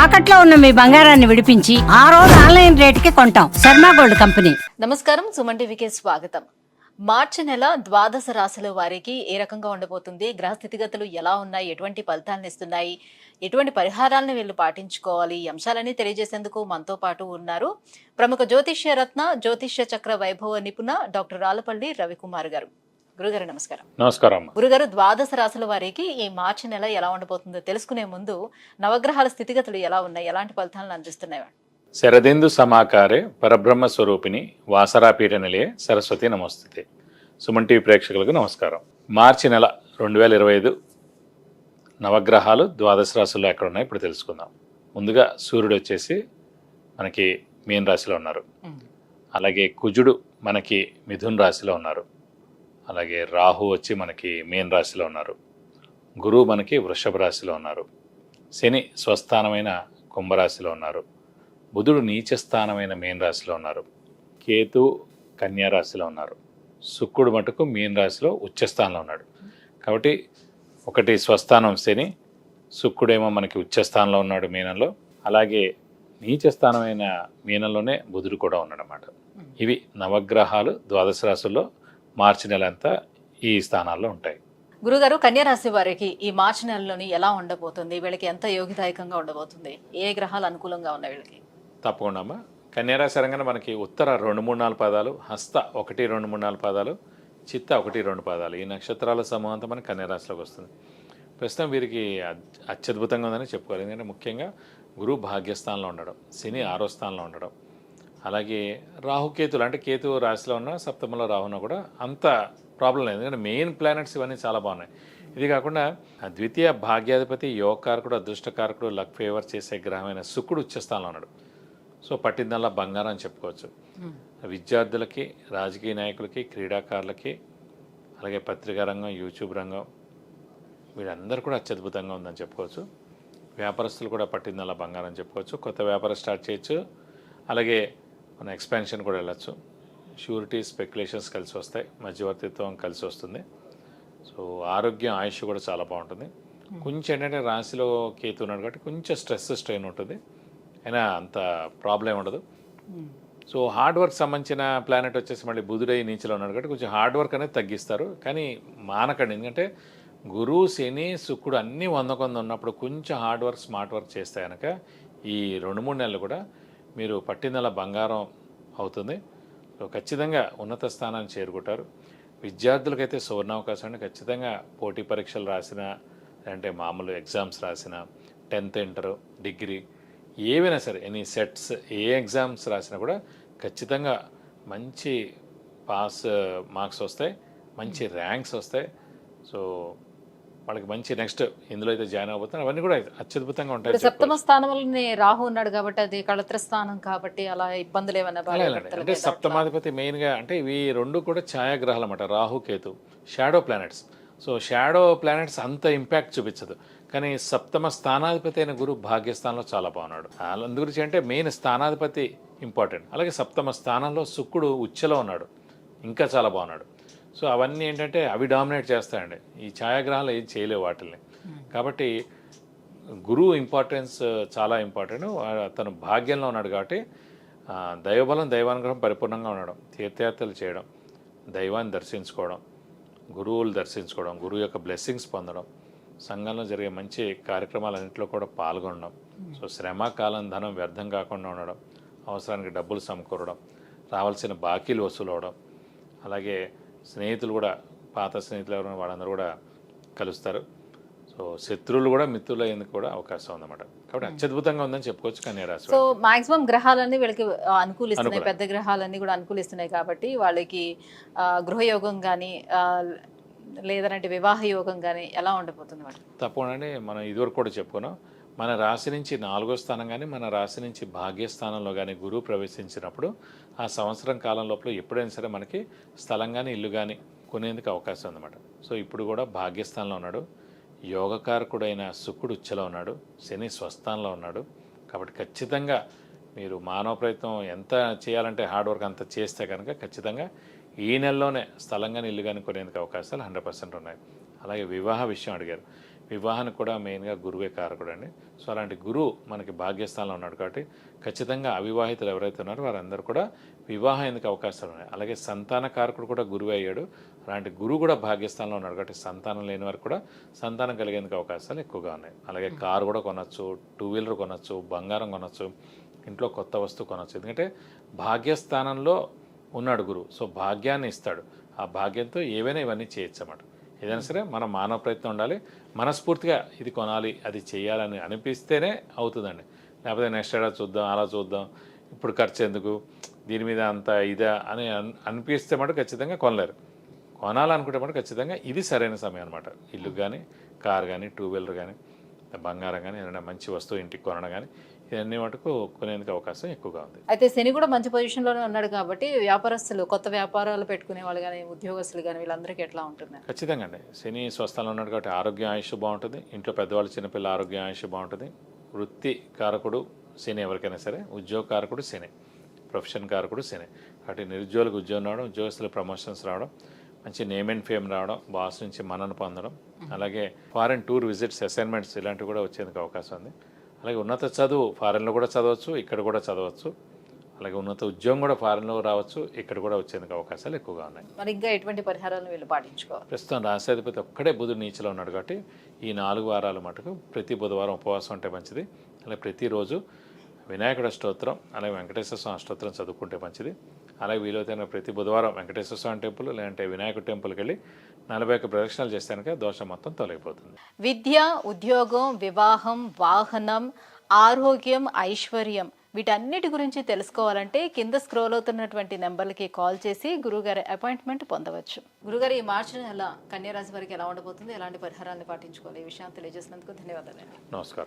తాకట్లో ఉన్న మీ బంగారాన్ని విడిపించి ఆ రోజు ఆన్లైన్ రేటుకి కొంటాం. Sharma gold company. నమస్కారం, సుమన్ టీవీకి స్వాగతం. మార్చి నెల ద్వాదశ రాశుల వారికి ఏ రకంగా ఉండబోతుంది, గ్రహ స్థితిగతులు ఎలా ఉన్నాయి, ఎటువంటి ఫలితాలను ఇస్తున్నాయి, ఎటువంటి పరిహారాలను వీళ్ళు పాటించుకోవాలి, ఈ అంశాలన్నీ తెలియజేసేందుకు మనతో పాటు ఉన్నారు ప్రముఖ జ్యోతిష్య రత్న, జ్యోతిష్య చక్ర వైభవ నిపుణ డాక్టర్ రాళ్లపల్లి రవికుమార్ గారు. గురుగారు నమస్కారం. నమస్కారం. గురుగారు, ద్వాదశ రాశుల వారికి ఈ మార్చి నెల ఎలా ఉండబోతుందో తెలుసుకునే ముందు నవగ్రహాల స్థితిగతులు ఎలా ఉన్నాయి, ఎలాంటి ఫలితాలను అందిస్తున్నాయి? శరదిందు సమాకారే పరబ్రహ్మ స్వరూపిణి వాసరాపీఠ నిలయే సరస్వతి నమస్తే. సుమన్ టీవీ ప్రేక్షకులకు నమస్కారం. మార్చి నెల 2025 నవగ్రహాలు ద్వాదశ రాశుల్లో ఎక్కడ ఉన్నాయి ఇప్పుడు తెలుసుకుందాం. ముందుగా సూర్యుడు వచ్చేసి మనకి మీన రాశిలో ఉన్నారు. అలాగే కుజుడు మనకి మిథున్ రాశిలో ఉన్నారు. అలాగే రాహు వచ్చి మనకి మీన రాశిలో ఉన్నారు. గురువు మనకి వృషభ రాశిలో ఉన్నారు. శని స్వస్థానమైన కుంభరాశిలో ఉన్నారు. బుధుడు నీచస్థానమైన మీన రాశిలో ఉన్నారు. కేతు కన్యా రాశిలో ఉన్నారు. శుక్రుడు మటుకు మీన రాశిలో ఉచ్చస్థానంలో ఉన్నాడు. కాబట్టి ఒకటి స్వస్థానం శని, శుక్రుడేమో మనకి ఉచ్చస్థానంలో ఉన్నాడు మీనంలో. అలాగే నీచస్థానమైన మీనంలోనే బుధుడు కూడా ఉన్నాడన్నమాట. ఇవి నవగ్రహాలు ద్వాదశ రాశుల్లో మార్చి నెల అంతా ఈ స్థానాల్లో ఉంటాయి. గురుగారు, కన్యా రాశి వారికి ఈ మార్చి నెలలోని ఎలా ఉండబోతుంది? వీళ్ళకి ఎంత యోగిదాయకంగా ఉండబోతుంది? ఏ గ్రహాలు అనుకూలంగా ఉన్నాయి వీళ్ళకి? తప్పకుండా అమ్మా. కన్యారాశి రంగానే మనకి ఉత్తర 2, 3, 4 పాదాలు, హస్త 1, 2, 3, 4 పాదాలు, చిత్త 1, 2 పాదాలు, ఈ నక్షత్రాల సమూహం అంతా మనకి కన్యారాశిలోకి వస్తుంది. ప్రస్తుతం వీరికి అత్యద్భుతంగా ఉందని చెప్పుకోవాలి. ఎందుకంటే ముఖ్యంగా గురువు భాగ్యస్థానంలో ఉండడం, శని 6వ స్థానంలో ఉండడం, అలాగే రాహుకేతులు అంటే కేతు రాశిలో ఉన్న సప్తమంలో రాహున్నా కూడా అంత ప్రాబ్లం లేదు. ఎందుకంటే మెయిన్ ప్లానెట్స్ ఇవన్నీ చాలా బాగున్నాయి. ఇది కాకుండా ద్వితీయ భాగ్యాధిపతి, యోగకారకుడు, అదృష్టకారకుడు, లక్ ఫేవర్ చేసే గ్రహమైన శుక్రుడు ఉచ్చస్థానంలో ఉన్నాడు. సో పట్టిందల్లా బంగారం అని చెప్పుకోవచ్చు. విద్యార్థులకి, రాజకీయ నాయకులకి, క్రీడాకారులకి, అలాగే పత్రికా రంగం, యూట్యూబ్ రంగం, వీళ్ళందరూ కూడా అత్యద్భుతంగా ఉందని చెప్పుకోవచ్చు. వ్యాపారస్తులు కూడా పట్టిందల్లా బంగారం అని చెప్పుకోవచ్చు. కొత్త వ్యాపారం స్టార్ట్ చేయొచ్చు. అలాగే మన ఎక్స్పాన్షన్ కూడా వెళ్ళచ్చు. షూరిటీ, స్పెక్యులేషన్స్ కలిసి వస్తాయి. మధ్యవర్తిత్వం కలిసి వస్తుంది. సో ఆరోగ్యం, ఆయుష్ కూడా చాలా బాగుంటుంది. కొంచెం ఏంటంటే రాశిలో కేతు ఉన్నాడు కాబట్టి కొంచెం స్ట్రెస్, స్ట్రెయిన్ ఉంటుంది. అయినా అంత ప్రాబ్లం ఉండదు. సో హార్డ్ వర్క్ సంబంధించిన ప్లానెట్ వచ్చేసి మళ్ళీ బుధుడై నీచలో ఉన్నాడు కాబట్టి కొంచెం హార్డ్ వర్క్ అనేది తగ్గిస్తారు. కానీ మానకండి. ఎందుకంటే గురువు, శని, శుక్రుడు అన్నీ 100 ఉన్నప్పుడు కొంచెం హార్డ్ వర్క్, స్మార్ట్ వర్క్ చేస్తే కనుక ఈ 2-3 నెలలు కూడా మీరు పట్టిందల బంగారం అవుతుంది. సో ఖచ్చితంగా ఉన్నత స్థానాన్ని చేరుకుంటారు. విద్యార్థులకైతే సువర్ణావకాశం అండి. ఖచ్చితంగా పోటీ పరీక్షలు రాసిన, అంటే మామూలు ఎగ్జామ్స్ రాసిన, 10th ఇంటర్, డిగ్రీ ఏవైనా సరే, ఎనీ సెట్స్, ఏ ఎగ్జామ్స్ రాసినా కూడా ఖచ్చితంగా మంచి పాస్ మార్క్స్ వస్తాయి, మంచి ర్యాంక్స్ వస్తాయి. సో వాళ్ళకి మంచి నెక్స్ట్ ఇందులో అయితే జాయిన్ అవబోతున్నారు. అవన్నీ కూడా అత్యద్భుతంగా ఉంటాయి. సప్తమ స్థానంలోనే రాహు ఉన్నాడు కాబట్టి అది కళత్ర స్థానం కాబట్టి అలా ఇబ్బందులు ఏమన్నా? అంటే సప్తమాధిపతి మెయిన్గా అంటే ఇవి 2 కూడా ఛాయాగ్రహాలు అన్నమాట. Rahu, Ketu shadow planets. So shadow planets అంత ఇంపాక్ట్ చూపించదు. కానీ సప్తమ స్థానాధిపతి అయిన గురువు భాగ్యస్థానంలో చాలా బాగున్నాడు. అందుగురించి అంటే మెయిన్ స్థానాధిపతి ఇంపార్టెంట్. అలాగే సప్తమ స్థానంలో శుక్రుడు ఉచ్చలో ఉన్నాడు, ఇంకా చాలా బాగున్నాడు. సో అవన్నీ ఏంటంటే అవి డామినేట్ చేస్తాయండి. ఈ ఛాయాగ్రహాలు ఏం చేయలేవు వాటిల్ని. కాబట్టి గురువు ఇంపార్టెన్స్ చాలా ఇంపార్టెంట్. తను భాగ్యంలో ఉన్నాడు కాబట్టి దైవబలం, దైవానుగ్రహం పరిపూర్ణంగా ఉండడం, తీర్థయాత్రలు చేయడం, దైవాన్ని దర్శించుకోవడం, గురువులు దర్శించుకోవడం, గురువు యొక్క బ్లెస్సింగ్స్ పొందడం, సంఘంలో జరిగే మంచి కార్యక్రమాలన్నింటిలో కూడా పాల్గొనడం. సో శ్రమ, కాలం, ధనం వ్యర్థం కాకుండా ఉండడం, అవసరానికి డబ్బులు సమకూరడం, రావాల్సిన బాకీలు వసూలు అవడం, అలాగే స్నేహితులు కూడా, పాత స్నేహితులు ఎవరైనా వాళ్ళందరూ కూడా కలుస్తారు. సో శత్రువులు కూడా మిత్రులు అయ్యేందుకు కూడా అవకాశం ఉందన్నమాట. కాబట్టి అత్యద్భుతంగా ఉందని చెప్పుకోవచ్చు కన్యా రాశి. సో మాక్సిమం గ్రహాలన్నీ వీళ్ళకి అనుకూలిస్తున్నాయి, పెద్ద గ్రహాలన్నీ కూడా అనుకూలిస్తున్నాయి కాబట్టి వాళ్ళకి గృహయోగం కానీ లేదంటే వివాహ యోగం కానీ ఎలా ఉండబోతుంది వాళ్ళకి? తప్పకుండా మనం ఇదివరకు కూడా చెప్పుకున్నాం. మన రాశి నుంచి 4వ స్థానం కానీ, మన రాశి నుంచి భాగ్యస్థానంలో కానీ గురువు ప్రవేశించినప్పుడు ఆ సంవత్సరం కాలం లోపల ఎప్పుడైనా సరే మనకి స్థలం కానీ, ఇల్లు కానీ కొనేందుకు అవకాశం ఉందన్నమాట. సో ఇప్పుడు కూడా భాగ్యస్థానంలో ఉన్నాడు. యోగకారకుడైన శుక్రుడు ఉచ్చలో ఉన్నాడు. శని స్వస్థానంలో ఉన్నాడు. కాబట్టి ఖచ్చితంగా మీరు మానవ ప్రయత్నం ఎంత చేయాలంటే హార్డ్ వర్క్ అంత చేస్తే కనుక ఖచ్చితంగా ఈ నెలలోనే స్థలం కానీ, ఇల్లు కానీ కొనేందుకు అవకాశాలు 100% ఉన్నాయి. అలాగే వివాహ విషయం అడిగారు. వివాహానికి కూడా మెయిన్గా గురువే కారకుడు అండి. సో అలాంటి గురువు మనకి భాగ్యస్థానంలో ఉన్నాడు కాబట్టి ఖచ్చితంగా అవివాహితులు ఎవరైతే ఉన్నారో వారందరూ కూడా వివాహం ఎందుకు అవకాశాలు ఉన్నాయి. అలాగే సంతాన కారకుడు కూడా గురువే అయ్యాడు. అలాంటి గురువు కూడా భాగ్యస్థానంలో ఉన్నాడు కాబట్టి సంతానం లేని వారికి కూడా సంతానం కలిగేందుకు అవకాశాలు ఎక్కువగా ఉన్నాయి. అలాగే కారు కూడా కొనవచ్చు, 2 వీలర్ కొనవచ్చు, బంగారం కొనవచ్చు, ఇంట్లో కొత్త వస్తువు కొనవచ్చు. ఎందుకంటే భాగ్యస్థానంలో ఉన్నాడు గురువు. సో భాగ్యాన్ని ఇస్తాడు. ఆ భాగ్యంతో ఏవైనా ఇవన్నీ చేయొచ్చు అన్నమాట. ఏదైనా సరే మన మానవ ప్రయత్నం ఉండాలి. మనస్ఫూర్తిగా ఇది కొనాలి, అది చేయాలని అనిపిస్తేనే అవుతుందండి. లేకపోతే నెక్స్ట్ ఏడా చూద్దాం, అలా చూద్దాం, ఇప్పుడు ఖర్చు ఎందుకు, దీని మీద అంత ఇదా అని అనిపిస్తే మటు ఖచ్చితంగా కొనలేరు. కొనాలనుకుంటే మటు ఖచ్చితంగా ఇది సరైన సమయం అనమాట. ఇల్లు కానీ, కారు కానీ, 2 వీలర్ కానీ, బంగారం కానీ, ఏదైనా మంచి వస్తువు ఇంటికి కొనడం కానీ ఇవన్నీ మటుకు కొనేందుకు అవకాశం ఎక్కువగా ఉంది. అయితే శని కూడా మంచి పొజిషన్లోనే ఉన్నాడు కాబట్టి వ్యాపారస్తులు, కొత్త వ్యాపారాలు పెట్టుకునే వాళ్ళు కానీ, ఉద్యోగస్తులు కానీ వీళ్ళందరికీ ఎట్లా ఉంటుంది? ఖచ్చితంగా అండి. శని స్వస్థలంలో ఉన్నాడు కాబట్టి ఆరోగ్య ఆయుష్ బాగుంటుంది. ఇంట్లో పెద్దవాళ్ళు, చిన్నపిల్లల ఆరోగ్య ఆయుష్ బాగుంటుంది. వృత్తి కారకుడు శని ఎవరికైనా సరే, ఉద్యోగ కారకుడు శని, ప్రొఫెషన్ కారకుడు శని. కాబట్టి నిరుద్యోగులకు ఉద్యోగం రావడం, ఉద్యోగస్తులకు ప్రమోషన్స్ రావడం, మంచి నేమ్ అండ్ ఫేమ్ రావడం, బాస్ నుంచి మన్నన పొందడం, అలాగే ఫారెన్ టూర్ విజిట్స్, అసైన్మెంట్స్ ఇలాంటివి కూడా వచ్చేందుకు అవకాశం ఉంది. అలాగే ఉన్నత చదువు ఫారెన్లో కూడా చదవచ్చు, ఇక్కడ కూడా చదవచ్చు. అలాగే ఉన్నత ఉద్యోగం కూడా ఫారెన్లో రావచ్చు, ఇక్కడ కూడా వచ్చేందుకు అవకాశాలు ఎక్కువగా ఉన్నాయి. మరి ఇంకా ఎటువంటి పరిహారాలను వీళ్ళు పాటించుకోవాలి? ప్రస్తుతం రాష్ట్రాధిపతి ఒక్కడే బుధుడు నీచలో ఉన్నాడు కాబట్టి ఈ 4 వారాల మటుకు ప్రతి బుధవారం ఉపవాసం ఉంటే మంచిది. అలాగే ప్రతిరోజు వినాయకుడి స్తోత్రం, అలాగే వెంకటేశ్వర స్వామి స్తోత్రం చదువుకుంటే మంచిది. అలాగే వీలైతే ప్రతి బుధవారం వెంకటేశ్వర స్వామి టెంపుల్ లేదంటే వినాయకుడి టెంపుల్కి వెళ్ళి 41 ప్రదక్షిణాలు చేస్తానికి దోషం మొత్తం తొలగిపోతుంది. విద్య, ఉద్యోగం, వివాహం, వాహనం, ఆరోగ్యం, ఐశ్వర్యం వీటన్నిటి గురించి తెలుసుకోవాలంటే కింద స్క్రోల్ అవుతున్నటువంటి నెంబర్లకి కాల్ చేసి గురుగారి అపాయింట్మెంట్ పొందవచ్చు. గురుగారు, ఈ మార్చి నెల కన్యా రాశి వారికి ఎలా ఉండబోతుంది, ఎలాంటి పరిహారాన్ని పాటించుకోవాలి, ఈ విషయాన్ని తెలియజేసినందుకు ధన్యవాదాలండి. నమస్కారం.